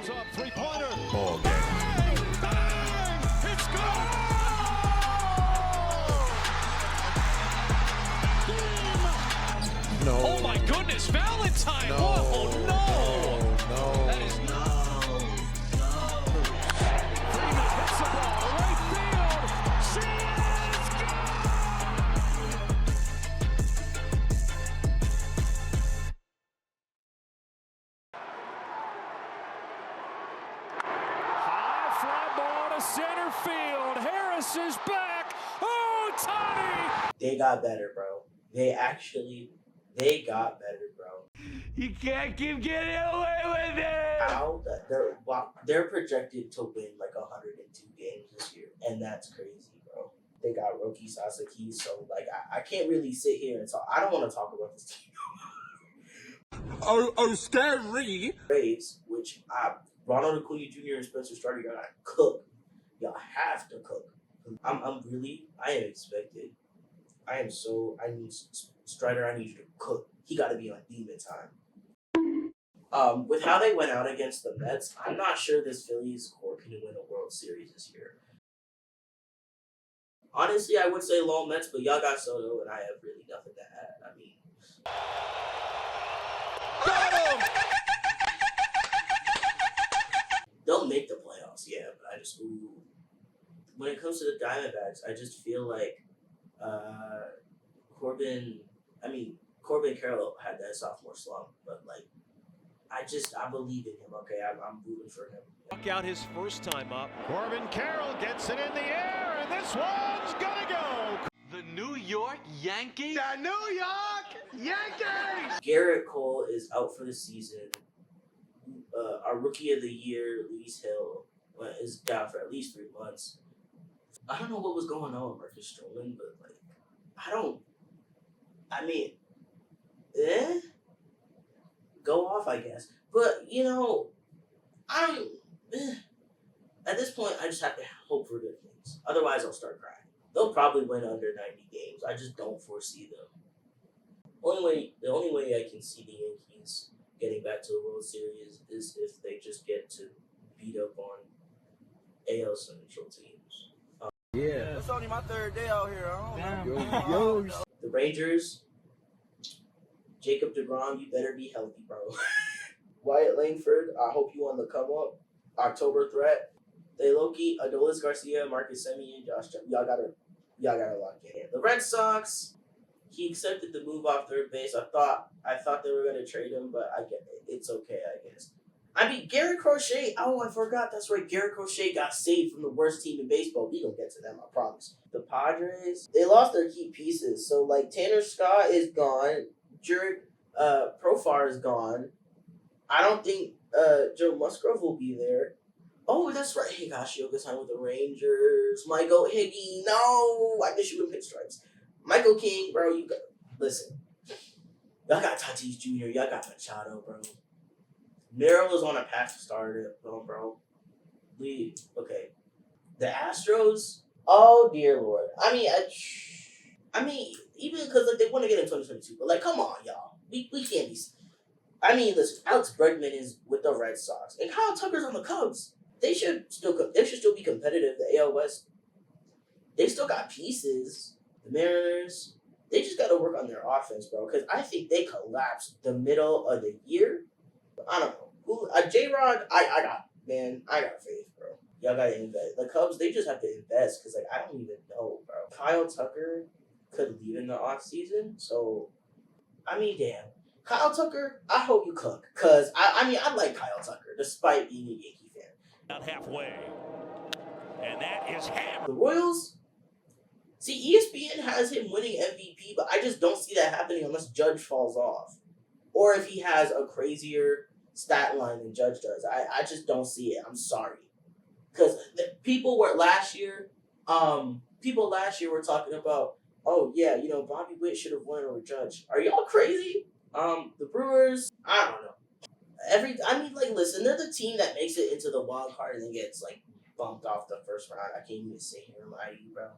Goes up, three-pointer. Ball game. Bang! Bang! It's good! No. Oh my goodness, Valentine! No. Whoa, no! No. That is Freeman hits the ball, right field. She is high fly ball to center field. Harris is back. Oh, Tony! They got better, bro. They got better, bro. You can't keep getting away with it. How they're projected to win like 102 games this year, and that's crazy, bro. They got Roki Sasaki, so like I can't really sit here and talk. I don't want to talk about this team. Oh, scary. Braves, which Ronald Acuna Jr. and Spencer Strider gotta cook. Y'all have to cook. I am expected. I need Strider. I need you to cook. He got to be on demon time. With how they went out against the Mets, I'm not sure this Phillies core can win a World Series this year. Honestly, I would say low Mets, but y'all got Soto, and I have really nothing to add. I mean, Got him! they'll make the playoffs, yeah, but I just when it comes to the Diamondbacks, I just feel like Corbin Carroll had that sophomore slump, but like I believe in him. Okay, I'm rooting for him. Knock out his first time up. Corbin Carroll gets it in the air, and this one's gonna go. The New York Yankees? The New York Yankees. Garrett Cole is out for the season. Our rookie of the year, Luis Hill, is down for at least 3 months. I don't know what was going on with Marcus Stroman, but like go off, I guess. But at this point, I just have to hope for good things. Otherwise, I'll start crying. They'll probably win under 90 games. I just don't foresee them. The only way I can see the Yankees getting back to the World Series is if they just get to beat up on AL Central teams. Yeah. It's only my third day out here. I don't know. Yo. The Rangers, Jacob deGrom, you better be healthy, bro. Wyatt Langford, I hope you on the come up. October threat. They Loki, Adolis Garcia, Marcus Semien, Josh. Y'all gotta lock it in. The Red Sox, he accepted the move off third base. I thought they were gonna trade him, but I get it. It's okay, I guess. I mean, Garrett Crochet. Oh, I forgot. That's right. Garrett Crochet got saved from the worst team in baseball. We gonna get to them, I promise. The Padres, they lost their key pieces. So like Tanner Scott is gone. Jurek Profar is gone. I don't think Joe Musgrove will be there. Oh, that's right. Higashioka signed with the Rangers. Michael Higgy. No, I miss you in pinstripes. Michael King, bro. Listen. Y'all got Tatis Jr. Y'all got Machado, bro. Merrill is on a path to start it, bro. Okay. The Astros. Oh dear Lord. I mean, even because like they want to get in 2022, but like, come on, y'all. We can't be. I mean, listen. Alex Bregman is with the Red Sox, and Kyle Tucker's on the Cubs. They should still be competitive. The AL West. They still got pieces. The Mariners. They just got to work on their offense, bro. Because I think they collapsed the middle of the year. I don't know. J-Rod, I got faith, bro. Y'all got to invest. The Cubs, they just have to invest because, like, I don't even know, bro. Kyle Tucker could leave in the offseason. So, I mean, damn. Kyle Tucker, I hope you cook. Because, I like Kyle Tucker despite being a Yankee fan. Not halfway. And that is hammered. The Royals, see, ESPN has him winning MVP, but I just don't see that happening unless Judge falls off. Or if he has a crazier stat line than Judge does. I just don't see it. I'm sorry. Because people last year were talking about, oh, yeah, Bobby Witt should have won over Judge. Are y'all crazy? The Brewers, I don't know. Listen, they're the team that makes it into the wild card and then gets, like, bumped off the first round. I can't even sit here and lie to you, bro.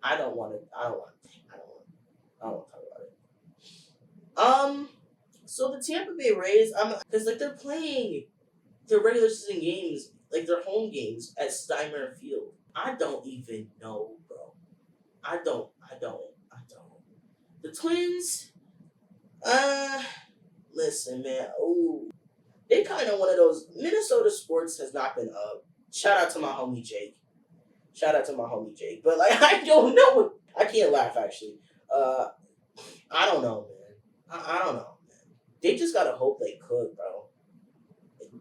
I don't want to talk about it. So the Tampa Bay Rays, because like they're playing their regular season games, like their home games at Steinmeier Field. I don't even know, bro. I don't. The Twins, listen, man. Ooh, they kind of one of those. Minnesota sports has not been up. Shout out to my homie Jake. But like, I don't know. I can't laugh actually. I don't know, man. I don't know, man. They just gotta hope they could, bro.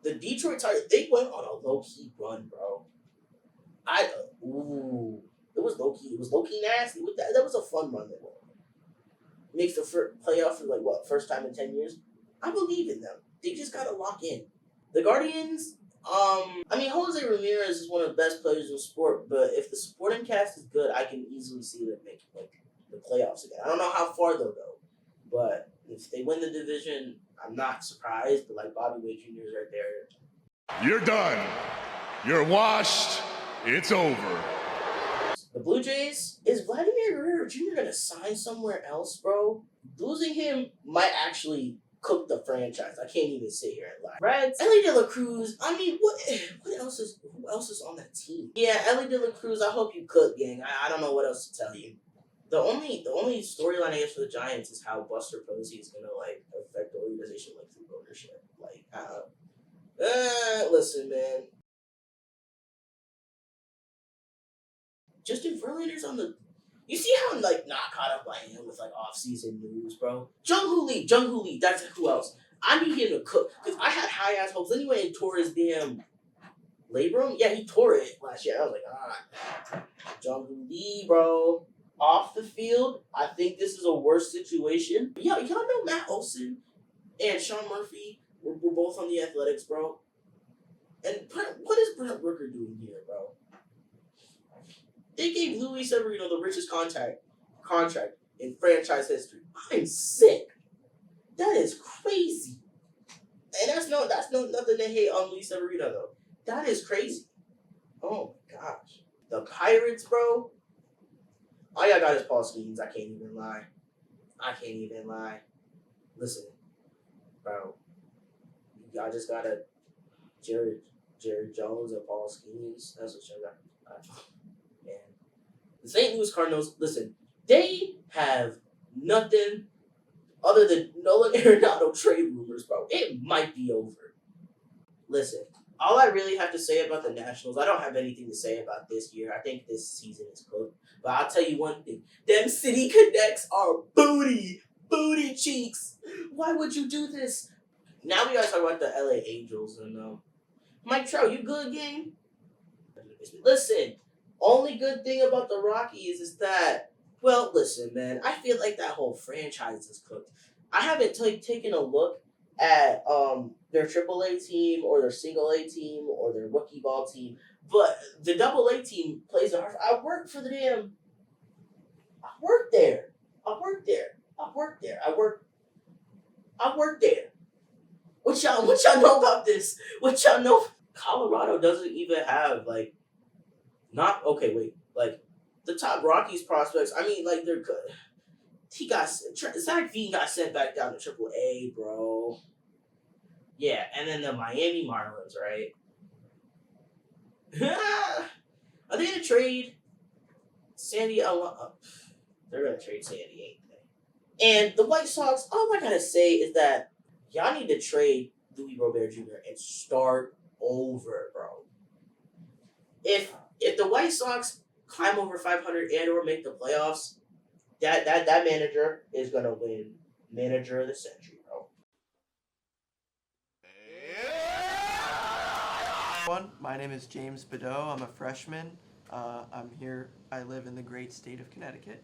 The Detroit Tigers, they went on a low key run, bro. It was low key. It was low key nasty. That was a fun run. They went. Makes the playoff for like what, first time in 10 years. I believe in them. They just gotta lock in. The Guardians. I mean, Jose Ramirez is one of the best players in sport, but if the supporting cast is good, I can easily see them making like the playoffs again. I don't know how far they'll go, but if they win the division, I'm not surprised. But like Bobby Witt Jr. is right there. You're done. You're washed. It's over. The Blue Jays, is Vladimir Guerrero Jr. gonna sign somewhere else, bro? Losing him might actually cook the franchise. I can't even sit here and lie. Reds, Ellie De La Cruz. I mean, who else is on that team? Yeah, Ellie De La Cruz. I hope you cook, gang. I don't know what else to tell you. The only storyline I guess for the Giants is how Buster Posey is gonna like affect the organization like through ownership. Like, listen, man. Justin Verlander's on the. You see how like not caught up I am with like off-season news, bro. Jung-Hoo Lee. That's who else. I need him to cook because I had high ass hopes anyway. And tore his damn labrum. Yeah, he tore it last year. I was like, Jung-Hoo Lee, bro. Off the field, I think this is a worse situation. Y'all know Matt Olson and Sean Murphy were both on the Athletics, bro. And what is Brent Rooker doing here, bro? They gave Luis Severino the richest contract in franchise history. I'm sick. That is crazy. And that's nothing to hate on Luis Severino though. That is crazy. Oh my gosh. The Pirates, bro. All y'all got is Paul Skeens. I can't even lie. Listen, bro. Y'all just got a Jared Jones and Paul Skeens. That's what y'all got. Man. The St. Louis Cardinals, listen, they have nothing other than Nolan Arenado trade rumors, bro. It might be over. Listen, all I really have to say about the Nationals, I don't have anything to say about this year. I think this season is cooked. But I'll tell you one thing. Them City Connects are booty cheeks. Why would you do this? Now we gotta talk about the LA Angels. And Mike Trout, you good, gang? Listen, only good thing about the Rockies is that, well, listen, man, I feel like that whole franchise is cooked. I haven't taken a look at their AAA team or their single A team or their rookie ball team, but the double A team plays hard. I work there. What y'all know about this? What y'all know? Colorado doesn't even have like, the top Rockies prospects. I mean, like they're good. Zach Veen got sent back down to AAA, bro. Yeah, and then the Miami Marlins, right? Are they gonna trade Sandy? They're gonna trade Sandy, ain't they? And the White Sox. All I gotta say is that y'all need to trade Louis Robert Jr. and start over, bro. If the White Sox climb over 500 and or make the playoffs, that manager is gonna win Manager of the Century, bro. My name is James Badeau. I'm a freshman. I'm here. I live in the great state of Connecticut.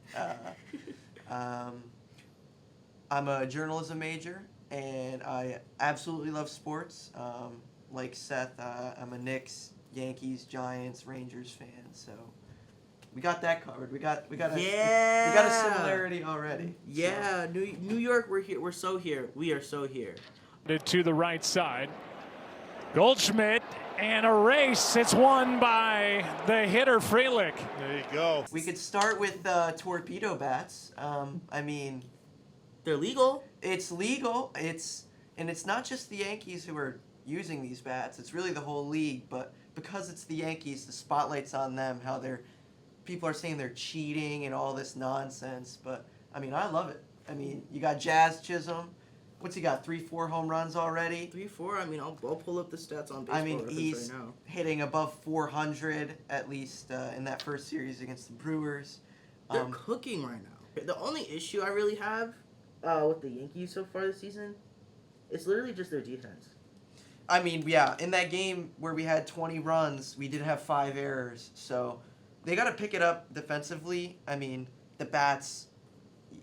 I'm a journalism major, and I absolutely love sports. Like Seth, I'm a Knicks, Yankees, Giants, Rangers fan. So we got that covered. We got a similarity already. Yeah, so. New York, we're here. We're so here. We are so here. To the right side. Goldschmidt and a race. It's won by the hitter Frelick. There you go. We could start with torpedo bats. I mean, they're legal. It's legal. It's not just the Yankees who are using these bats. It's really the whole league, but because it's the Yankees, the spotlight's on them. How people are saying they're cheating and all this nonsense. But I mean, I love it. I mean, you got Jazz Chisholm. What's he got? 3-4 home runs already. 3-4. I mean, I'll pull up the stats on baseball. I mean, he's right now. hitting above 400 at least in that first series against the Brewers. They're cooking right now. The only issue I really have with the Yankees so far this season, it's literally just their defense. I mean, yeah, in that game where we had 20 runs, we did have 5 errors. So they got to pick it up defensively. I mean, the bats,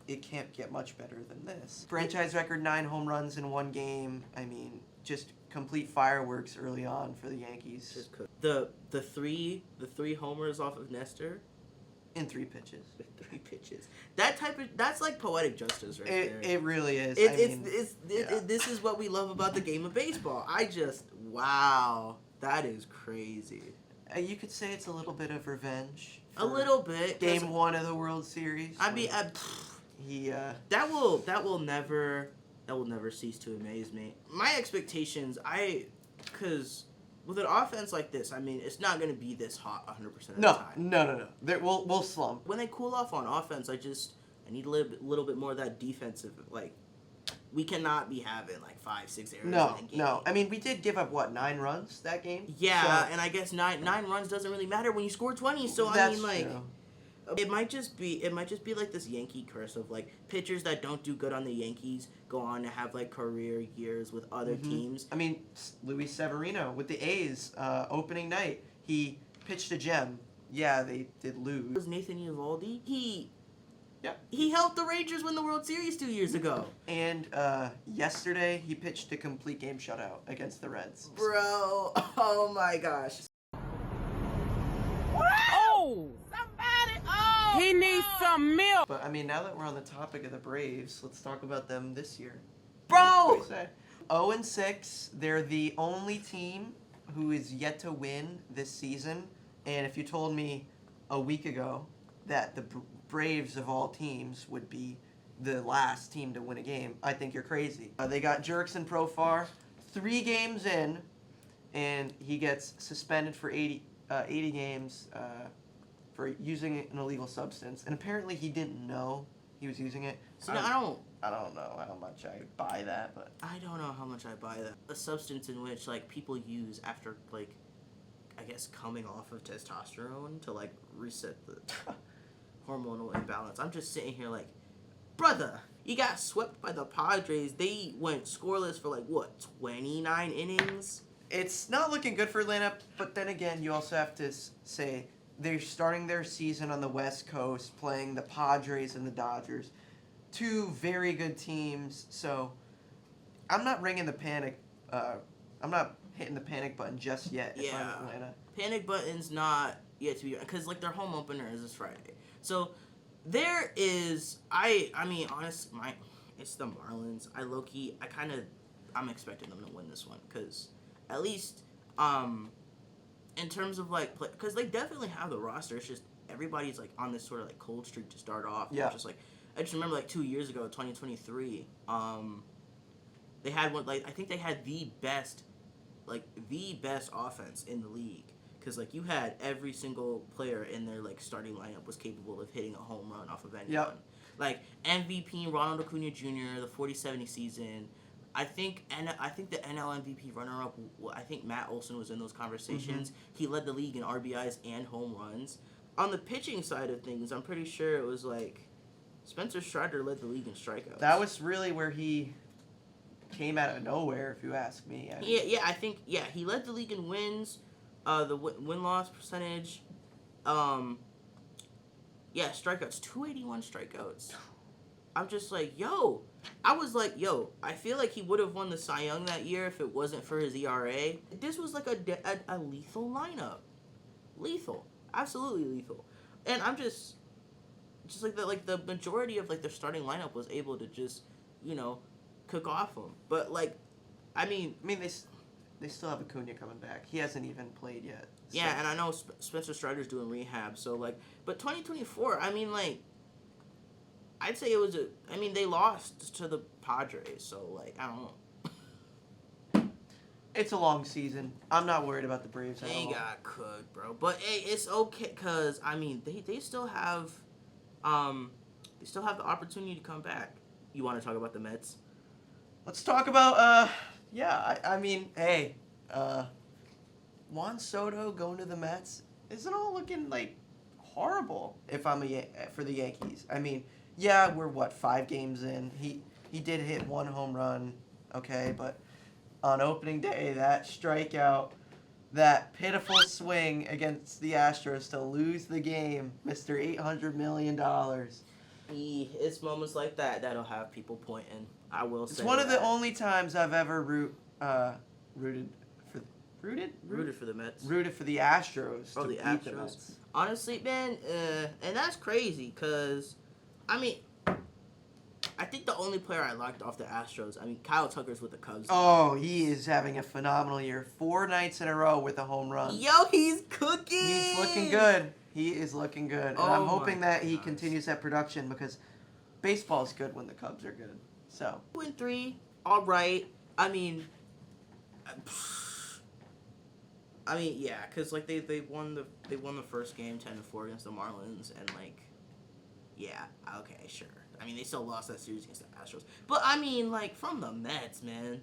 it can't get much better than this. Franchise record 9 home runs in one game. I mean, just complete fireworks early on for the Yankees. Just cook. The three homers off of Nestor. In 3 pitches. 3 pitches. That's like poetic justice right there. It really is. This is what we love about the game of baseball. Wow, that is crazy. You could say it's a little bit of revenge. A little bit. Game 1 of the World Series. I mean, that will never cease to amaze me. My expectations, because with an offense like this, I mean, it's not going to be this hot 100% of the time. No. We'll slump. When they cool off on offense, I need a little bit more of that defensive. Like, we cannot be having like 5-6 errors in a game. No. I mean, we did give up 9 runs that game. Yeah, and I guess nine runs doesn't really matter when you score 20. So I mean, like, true. It might just be like this Yankee curse of like pitchers that don't do good on the Yankees go on to have like career years with other teams. I mean, Luis Severino with the A's opening night, he pitched a gem. Yeah, they did lose. It was Nathan Eovaldi. He helped the Rangers win the World Series 2 years ago. And yesterday he pitched a complete game shutout against the Reds. Bro, oh my gosh. He needs some milk. But I mean, now that we're on the topic of the Braves, let's talk about them this year. Bro! 0-6. They're the only team who is yet to win this season. And if you told me a week ago that the Braves of all teams would be the last team to win a game, I think you're crazy. They got Jurickson Profar 3 games in, and he gets suspended for 80 games for using an illegal substance, and apparently he didn't know he was using it. So I don't know how much I buy that, but I don't know how much I buy that. A substance in which like people use after like, I guess, coming off of testosterone to like reset the hormonal imbalance. I'm just sitting here like, brother, you got swept by the Padres. They went scoreless for like what, 29 innings. It's not looking good for Atlanta, but then again, you also have to say they're starting their season on the West Coast, playing the Padres and the Dodgers, 2 very good teams. So I'm not ringing the panic. I'm not hitting the panic button just yet. If I'm Atlanta. Panic button's not yet to be, because like their home opener is this Friday. So there is, I mean, honestly, it's the Marlins. I'm expecting them to win this one because at least in terms of like, because they definitely have the roster. It's just everybody's like on this sort of like cold streak to start off. Yeah. Just like I just remember like 2 years ago, 2023. They had one like I think they had the best offense in the league. Because, like, you had every single player in their, like, starting lineup was capable of hitting a home run off of anyone. Yep. Like, MVP, Ronald Acuna Jr., the 40-70 season. I think the NL MVP runner-up, I think Matt Olson was in those conversations. Mm-hmm. He led the league in RBIs and home runs. On the pitching side of things, I'm pretty sure it was, like, Spencer Strider led the league in strikeouts. That was really where he came out of nowhere, if you ask me. I mean, he led the league in wins. The win-loss percentage, strikeouts, 281 strikeouts. I'm just like, I feel like he would have won the Cy Young that year if it wasn't for his ERA. This was like a lethal lineup. Lethal. Absolutely lethal. And I'm just like the majority of like their starting lineup was able to just, cook off them. But like, I mean they still have Acuna coming back. He hasn't even played yet. So. Yeah, and I know Spencer Strider's doing rehab. So, like, but 2024, I mean, like, I'd say they lost to the Padres. So, like, I don't know. It's a long season. I'm not worried about the Braves at They all. got cooked, bro. But hey, it's okay because I mean they still have the opportunity to come back. You want to talk about the Mets? Let's talk about I mean, hey, Juan Soto going to the Mets isn't all looking like horrible if I'm for the Yankees. I mean, yeah, we're 5 games in. He did hit 1 home run, okay, but on opening day, that strikeout, that pitiful swing against the Astros to lose the game, Mr. $800 million. It's moments like that that'll have people pointing. I will say It's one of the that. only times I've ever rooted for the Mets. Rooted for the Astros Oh, to the beat Astros. the Mets. Honestly, man, and that's crazy because, I mean, I think the only player I liked off the Astros, I mean, Kyle Tucker's with the Cubs. Oh, he is having a phenomenal year. 4 nights in a row with a home run. Yo, he's cooking. He's looking good. He is looking good. And I'm Oh hoping my that he gosh. continues that production because baseball's good when the Cubs are good. So 2-3, all right. I mean, yeah, because like they won the first game 10-4 against the Marlins, and like, yeah, okay, sure. I mean, they still lost that series against the Astros, but I mean, like from the Mets, man,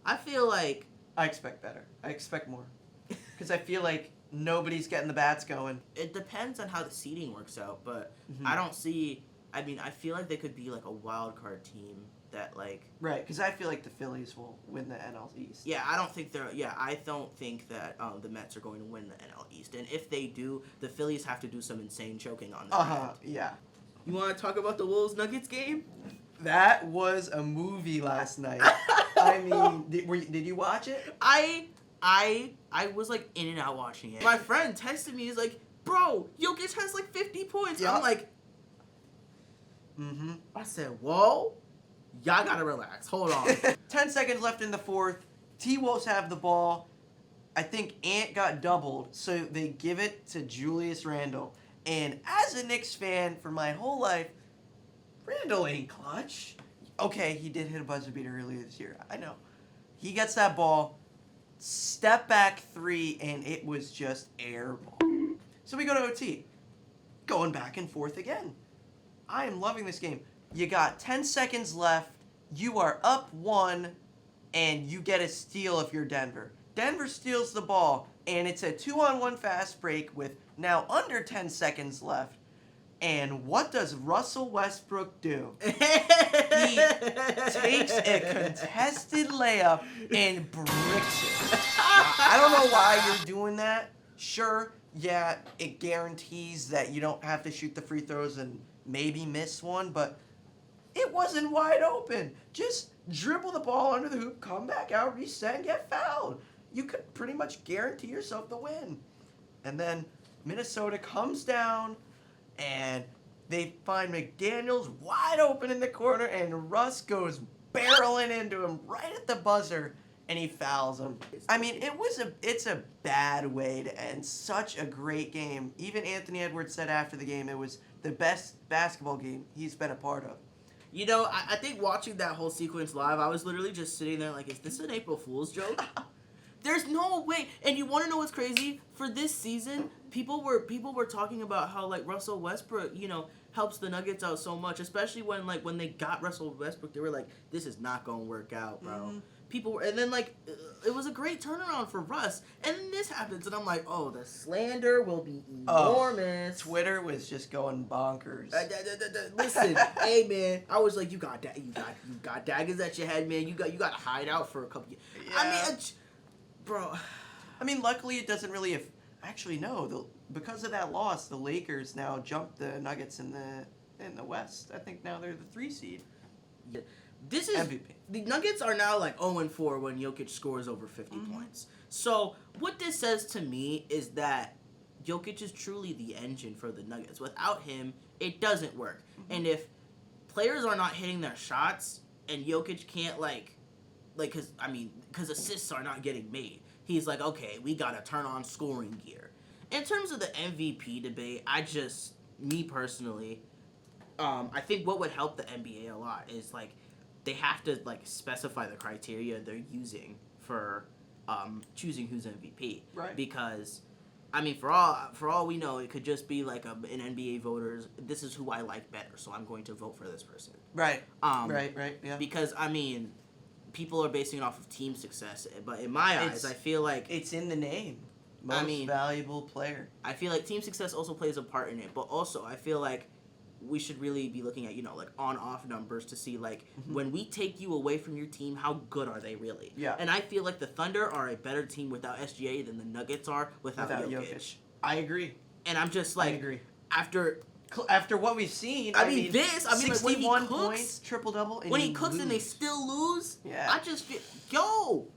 I feel like I expect better. I expect more because I feel like nobody's getting the bats going. it depends on how the seeding works out, but Mhm. I don't see. I mean, I feel like they could be like a wild card team that like. Right, because I feel like the Phillies will win the NL East. Yeah, I don't think they're. Yeah, I don't think that the Mets are going to win the NL East, and if they do, the Phillies have to do some insane choking on their end. Yeah. You want to talk about the Wolves Nuggets game? That was a movie last night. I mean, did you watch it? I was like in and out watching it. My friend texted me. He's like, "Bro, Jokic has like 50 points." Yeah. I'm like, Mm-hmm. I said, "Whoa, y'all gotta relax. Hold on." 10 seconds left in the fourth. T-Wolves have the ball. I think Ant got doubled, so they give it to Julius Randle. And as a Knicks fan for my whole life, Randle ain't clutch. Okay, he did hit a buzzer beater earlier this year. I know. He gets that ball, step back 3, and it was just air ball. So we go to OT. Going back and forth again. I am loving this game. You got 10 seconds left. You are up 1, and you get a steal if you're Denver. Denver steals the ball, and it's a 2-on-1 fast break with now under 10 seconds left. And what does Russell Westbrook do? He takes a contested layup and bricks it. I don't know why you're doing that. Sure, yeah, it guarantees that you don't have to shoot the free throws and maybe miss one, but it wasn't wide open. Just dribble the ball under the hoop, come back out, reset, and get fouled. You could pretty much guarantee yourself the win. And then Minnesota comes down, and they find McDaniels wide open in the corner, and Russ goes barreling into him right at the buzzer, and he fouls him. I mean, it's a bad way to end such a great game. Even Anthony Edwards said after the game it was the best basketball game he's been a part of. You know, I think watching that whole sequence live, I was literally just sitting there like, is this an April Fool's joke? There's no way. And you want to know what's crazy? For this season, people were talking about how like Russell Westbrook, you know, helps the Nuggets out so much, especially when they got Russell Westbrook, they were like, this is not going to work out, bro. Mm-hmm. People were, and then like it was a great turnaround for Russ, and then this happens, and I'm like, oh, the slander will be enormous. Twitter was just going bonkers. Listen, hey man, I was like, you got daggers at your head, man. You got to hide out for a couple years. Yeah. I mean, bro. I mean, luckily it doesn't really. Actually, no. Because of that loss, the Lakers now jumped the Nuggets in the West. I think now they're the 3 seed. This is MVP. The Nuggets are now like 0-4 when Jokic scores over 50 points. So what this says to me is that Jokic is truly the engine for the Nuggets. Without him, it doesn't work. And if players are not hitting their shots and Jokic can't because assists are not getting made, he's like, okay, we gotta turn on scoring gear. In terms of the MVP debate, me personally, I think what would help the NBA a lot is like they have to like specify the criteria they're using for choosing who's MVP. Right. Because, I mean, for all we know, it could just be like an NBA voters. This is who I like better, so I'm going to vote for this person. Right. Right. Yeah. Because I mean, people are basing it off of team success, but in my eyes, I feel like it's in the name. Most valuable player. I feel like team success also plays a part in it, but also I feel like we should really be looking at, like on-off numbers to see like when we take you away from your team, how good are they really? Yeah. And I feel like the Thunder are a better team without SGA than the Nuggets are without Jokic. I agree. And I'm just like, I agree. After what we've seen, I mean, like, 61 when he cooks, points, triple-double, when he cooks and they still lose, yeah. I just feel,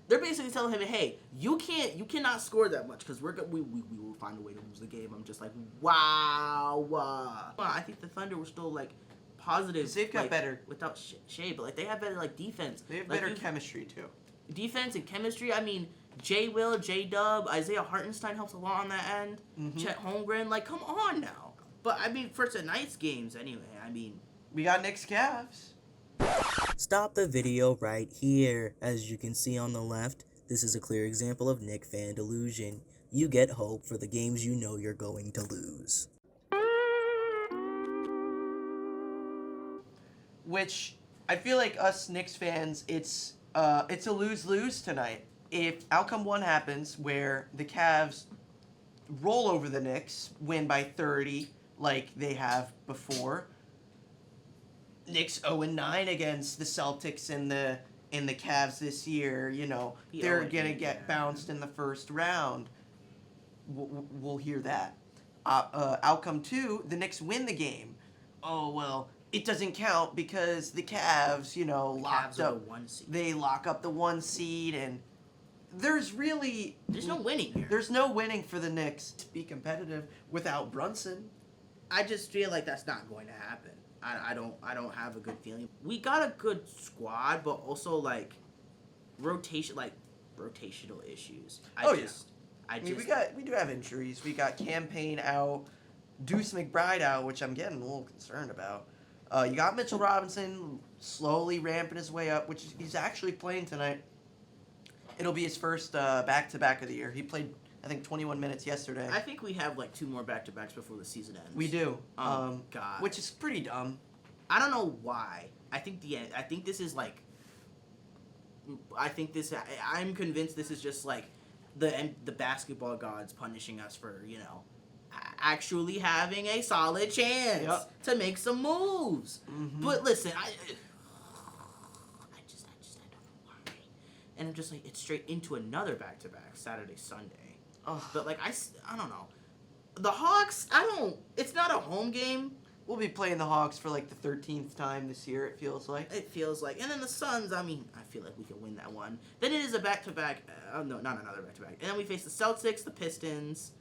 they're basically telling him, hey, you cannot score that much because we will find a way to lose the game. I'm just like, wow. I think the Thunder were still like positive. They've got better without shade, but like they have better like defense. They have better chemistry too. Defense and chemistry. I mean, J-Dub, Isaiah Hartenstein helps a lot on that end. Chet Holmgren, like, come on now. But I mean, for tonight's games anyway. I mean, we got Knicks Cavs. Stop the video right here. As you can see on the left, this is a clear example of Knick fan delusion. You get hope for the games you know you're going to lose. Which, I feel like us Knicks fans, it's a lose-lose tonight. If outcome 1 happens, where the Cavs roll over the Knicks, win by 30, like they have before, Knicks 0-9 against the Celtics and the Cavs this year. They're gonna get bounced in the first round. We'll hear that. Outcome 2, the Knicks win the game. Oh well, it doesn't count because the Cavs, locked up. They lock up the 1 seed, and there's no winning here. There's no winning for the Knicks to be competitive without Brunson. I just feel like that's not going to happen. I don't have a good feeling. We got a good squad, but also like rotational issues. We do have injuries. We got Campaign out, Deuce McBride out, which I'm getting a little concerned about. You got Mitchell Robinson slowly ramping his way up, which he's actually playing tonight. It'll be his first back-to-back of the year. He played, I think, 21 minutes yesterday. I think we have like 2 more back-to-backs before the season ends. We do. God. Which is pretty dumb. I don't know why. I'm convinced this is just like the basketball gods punishing us for, actually having a solid chance to make some moves. But listen, I don't know why. And I'm just like, it's straight into another back-to-back, Saturday, Sunday. But like, I don't know. The Hawks, it's not a home game. We'll be playing the Hawks for like the 13th time this year, it feels like. And then the Suns, I feel like we can win that one. Then it is a back-to-back. No, not another back-to-back. And then we face the Celtics, the Pistons.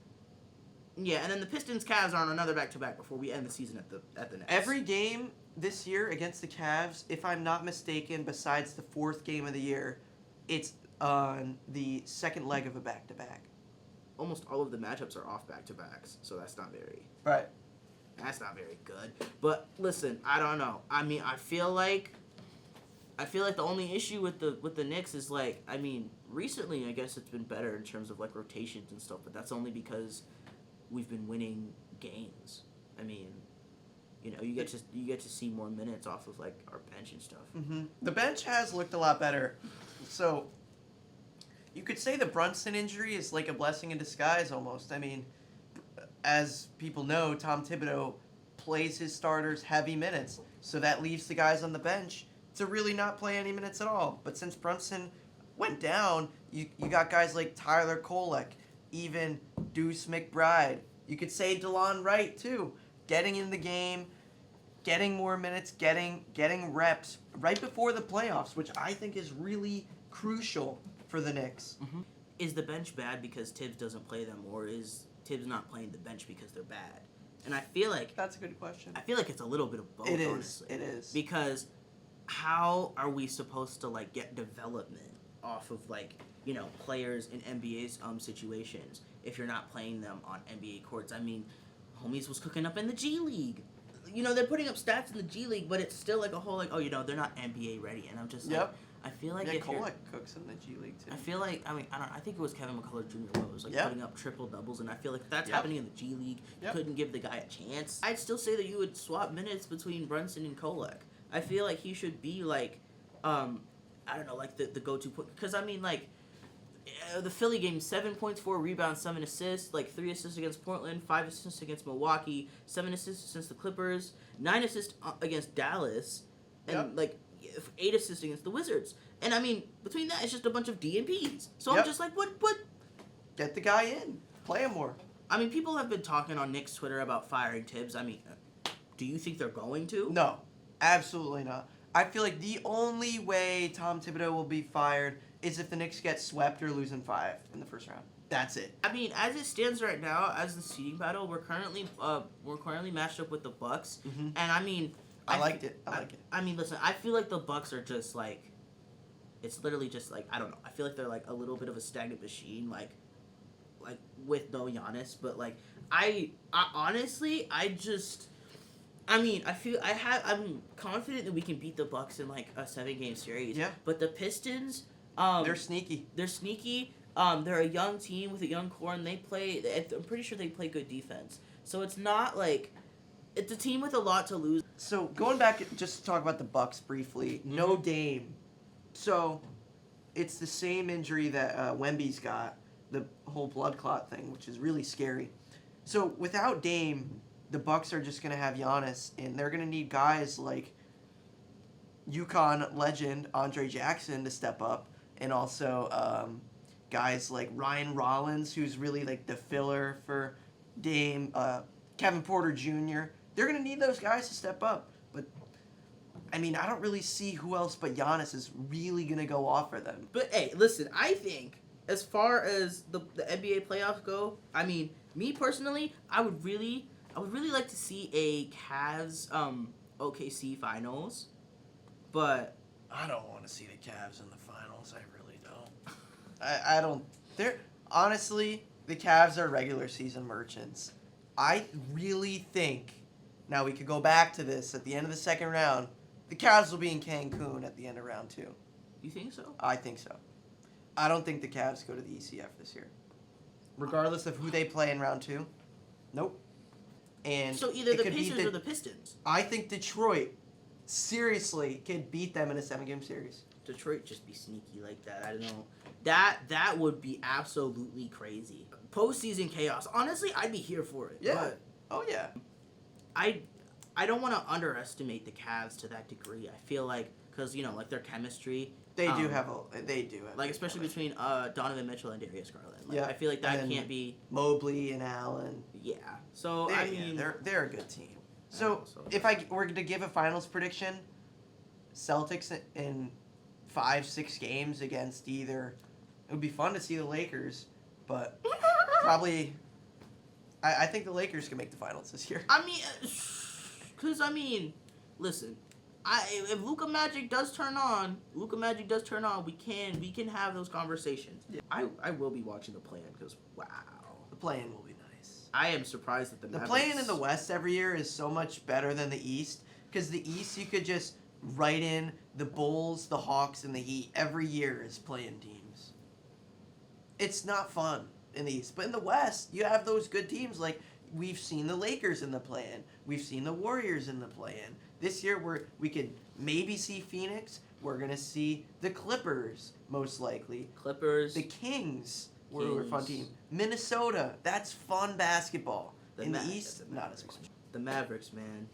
Yeah, and then the Pistons-Cavs are on another back-to-back before we end the season at the Nets. Every game this year against the Cavs, if I'm not mistaken, besides the 4th game of the year, it's on the second leg of a back-to-back. Almost all of the matchups are off back-to-backs, so that's not very... Right. That's not very good. But listen, I don't know. I feel like the only issue with the Knicks is like, recently I guess it's been better in terms of like rotations and stuff, but that's only because we've been winning games. You get to see more minutes off of like our bench and stuff. The bench has looked a lot better. So you could say the Brunson injury is like a blessing in disguise almost. As people know, Tom Thibodeau plays his starters heavy minutes, so that leaves the guys on the bench to really not play any minutes at all. But since Brunson went down, you got guys like Tyler Kolek, even Deuce McBride. You could say DeLon Wright too, getting in the game, getting more minutes, getting reps right before the playoffs, which I think is really crucial for the Knicks. Is the bench bad because Tibbs doesn't play them, or is Tibbs not playing the bench because they're bad? And I feel like... That's a good question. I feel like it's a little bit of both, honestly. It is. Because how are we supposed to, like, get development off of, like, players in NBA's situations if you're not playing them on NBA courts? Homies was cooking up in the G League. They're putting up stats in the G League, but it's still like a whole, like, they're not NBA ready. And I'm just like, I feel like Yeah, if you're, Kolek cooks in the G League too. I feel like, I mean, I don't know, I think it was Kevin McCullough Jr. who was like Yeah. putting up triple doubles, and I feel like if that's Yep. happening in the G League, you couldn't give the guy a chance. I'd still say that you would swap minutes between Brunson and Kolek. I feel like he should be like, I don't know, like the go-to point, because I mean, like, the Philly game, 7 points, 4 rebounds, 7 assists, like 3 assists against Portland, 5 assists against Milwaukee, 7 assists against the Clippers, 9 assists against Dallas, and like 8 assists against the Wizards. And I mean, between that, it's just a bunch of DNPs. So I'm just like, what? Get the guy in. Play him more. I mean, people have been talking on Nick's Twitter about firing Tibbs. I mean, do you think they're going to? No, absolutely not. I feel like the only way Tom Thibodeau will be fired is if the Knicks get swept or lose in 5 in the first round. That's it. I mean, as it stands right now, as the seeding battle, we're currently matched up with the Bucks, and I mean, I liked it. I mean, listen, I feel like the Bucks are just like, it's literally just like, I don't know. I feel like they're like a little bit of a stagnant machine, like with no Giannis, but like I honestly, I'm confident that we can beat the Bucks in like a 7-game series. Yeah. But the Pistons, they're sneaky. They're a young team with a young core, and I'm pretty sure they play good defense. So it's not like, it's a team with a lot to lose. So going back, just to talk about the Bucks briefly. No Dame. So it's the same injury that Wemby's got, the whole blood clot thing, which is really scary. So without Dame, the Bucks are just gonna have Giannis, and they're gonna need guys like UConn legend Andre Jackson to step up, and also guys like Ryan Rollins, who's really like the filler for Dame, Kevin Porter Jr. They're gonna need those guys to step up, but I mean, I don't really see who else but Giannis is really gonna go off for them. But hey, listen, I think as far as the NBA playoffs go, I mean, me personally, I would really like to see a Cavs OKC finals, but I don't want to see the Cavs in the finals. I really don't. I don't. They're honestly, the Cavs are regular season merchants. I really think, now we could go back to this at the end of the second round, the Cavs will be in Cancun at the end of round 2. You think so? I think so. I don't think the Cavs go to the ECF this year. Regardless of who they play in round 2. Nope. And so either the Pacers or the Pistons. I think Detroit, seriously, could beat them in a 7-game series. Detroit just be sneaky like that. I don't know. That would be absolutely crazy. Postseason chaos. Honestly, I'd be here for it. Yeah. But oh, yeah. I don't want to underestimate the Cavs to that degree. I feel like, because, you know, like their chemistry. They do have like, especially between Donovan Mitchell and Darius Garland. Like, yeah. I feel like that can't be. Mobley and Allen. Yeah. So, I mean. They're a good team. So, if I were to give a finals prediction, Celtics in 5-6 games against either. It would be fun to see the Lakers, but probably. I think the Lakers can make the finals this year. I mean, listen. If Luka Magic does turn on, we can have those conversations. Yeah. I will be watching the play-in because wow, the play-in will be nice. I am surprised that the play-in in the West every year is so much better than the East, because the East you could just write in the Bulls, the Hawks, and the Heat every year as play-in teams. It's not fun in the East, but in the West you have those good teams. Like we've seen the Lakers in the play-in, we've seen the Warriors in the play-in. This year, we could maybe see Phoenix. We're going to see the Clippers, most likely. The Kings were a fun team. Minnesota, that's fun basketball. In the East, not as much. The Mavericks, man.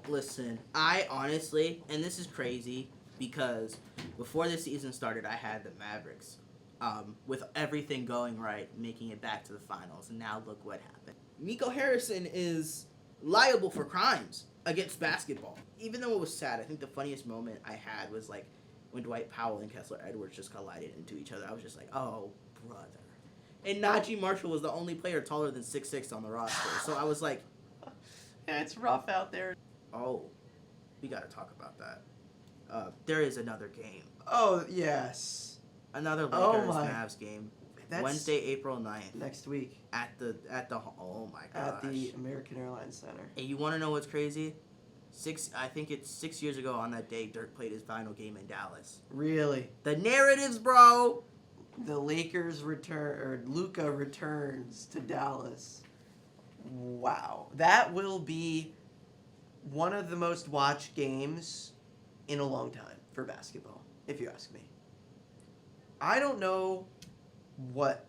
Listen, I honestly, and this is crazy, because before the season started, I had the Mavericks, with everything going right, making it back to the finals, and now look what happened. Nico Harrison is liable for crimes against basketball. Even though it was sad, I think the funniest moment I had was like when Dwight Powell and Kessler Edwards just collided into each other. I was just like, oh, brother. And Najee Marshall was the only player taller than 6'6" on the roster. So I was like, yeah, it's rough out there. Oh, we got to talk about that. There is another game. Oh, yes. Another Lakers-Mavs game. That's Wednesday, April 9th. Next week. At the oh my gosh. At the American Airlines Center. And you want to know what's crazy? I think it's 6 years ago on that day Dirk played his final game in Dallas. Really? The narratives, bro. The Lakers return, or Luka returns to Dallas. Wow. That will be one of the most watched games in a long time for basketball, if you ask me. I don't know what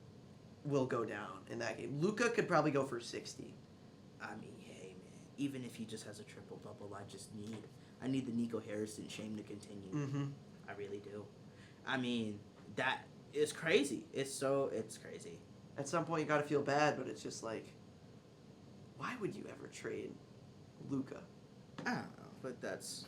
will go down in that game. Luka could probably go for 60. I mean, hey, man. Even if he just has a triple-double, I need the Nico Harrison shame to continue. Mm-hmm. I really do. I mean, that is crazy. It's crazy. At some point, you got to feel bad, but it's just like, why would you ever trade Luka? I don't know, but that's